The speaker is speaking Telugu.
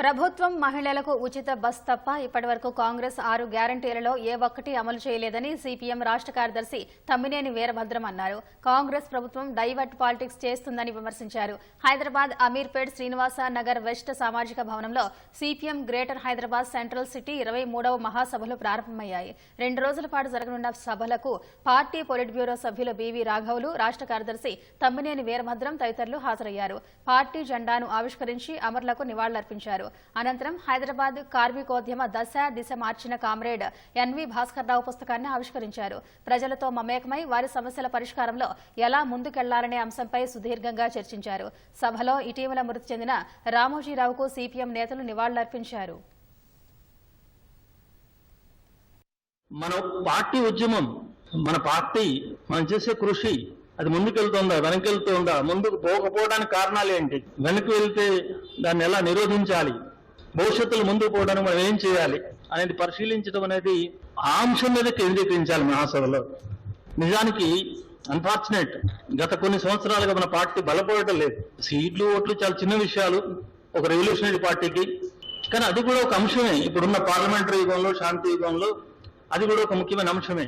ప్రభుత్వం మహిళలకు ఉచిత బస్ తప్ప ఇప్పటివరకు కాంగ్రెస్ 6 గ్యారంటీలలో ఏ ఒక్కటి అమలు చేయలేదని సిపిఎం రాష్ట్ర కార్యదర్శి తమ్మినేని వీరభద్రం అన్నారు. కాంగ్రెస్ ప్రభుత్వం డైవర్ట్ పాలిటిక్స్ చేస్తుందని విమర్శించారు. హైదరాబాద్ అమీర్పేట్ శ్రీనివాస నగర్ వెస్ట్ సామాజిక భవనంలో CPM greater Hyderabad central city 23వ మహాసభలు ప్రారంభమయ్యాయి. 2 రోజుల పాటు జరగనున్న సభలకు పార్టీ పొలిట్ బ్యూరో సభ్యులు బివి రాఘవులు, రాష్ట్ర కార్యదర్శి తమ్మినేని వీరభద్రం తదితరులు హాజరయ్యారు. పార్టీ జెండాను ఆవిష్కరించి అమరులకు నివాళులర్పించారు. అనంతరం హైదరాబాద్ కార్మికోద్యమ దిశ మార్చిన కామ్రేడ్ ఎన్వి భాస్కర్రావు పుస్తకాన్ని ఆవిష్కరించారు. ప్రజలతో మమేకమై వారి సమస్యల పరిష్కారంలో ఎలా ముందుకెళ్లాలనే అంశంపై సుదీర్ఘంగా చర్చించారు. సభలో ఇటీవల మృతి చెందిన రామోజీరావుకు సిపిఎం నేతలు నివాళులర్పించారు. మన పార్టీ ఉద్యమం, మన పార్టీ మనం చేసే కృషి అది ముందుకెళ్తుందా, వెనకెళ్తుందా, ముందుకు పోకపోవడానికి కారణాలు ఏంటి, వెనక్కి వెళ్తే దాన్ని ఎలా నిరోధించాలి, భవిష్యత్తులో ముందుకు పోవడానికి మనం ఏం చేయాలి అనేది పరిశీలించడం అనేది ఆ అంశం మీద కేంద్రీకరించాలి మహాసభలో. నిజానికి అన్ఫార్చునేట్ గత కొన్ని సంవత్సరాలుగా మన పార్టీ బలపడటం లేదు. సీట్లు, ఓట్లు చాలా చిన్న విషయాలు ఒక రెవల్యూషనరీ పార్టీకి, కానీ అది కూడా ఒక అంశమే. ఇప్పుడున్న పార్లమెంటరీ యుగంలో, శాంతి యుగంలో అది కూడా ఒక ముఖ్యమైన అంశమే.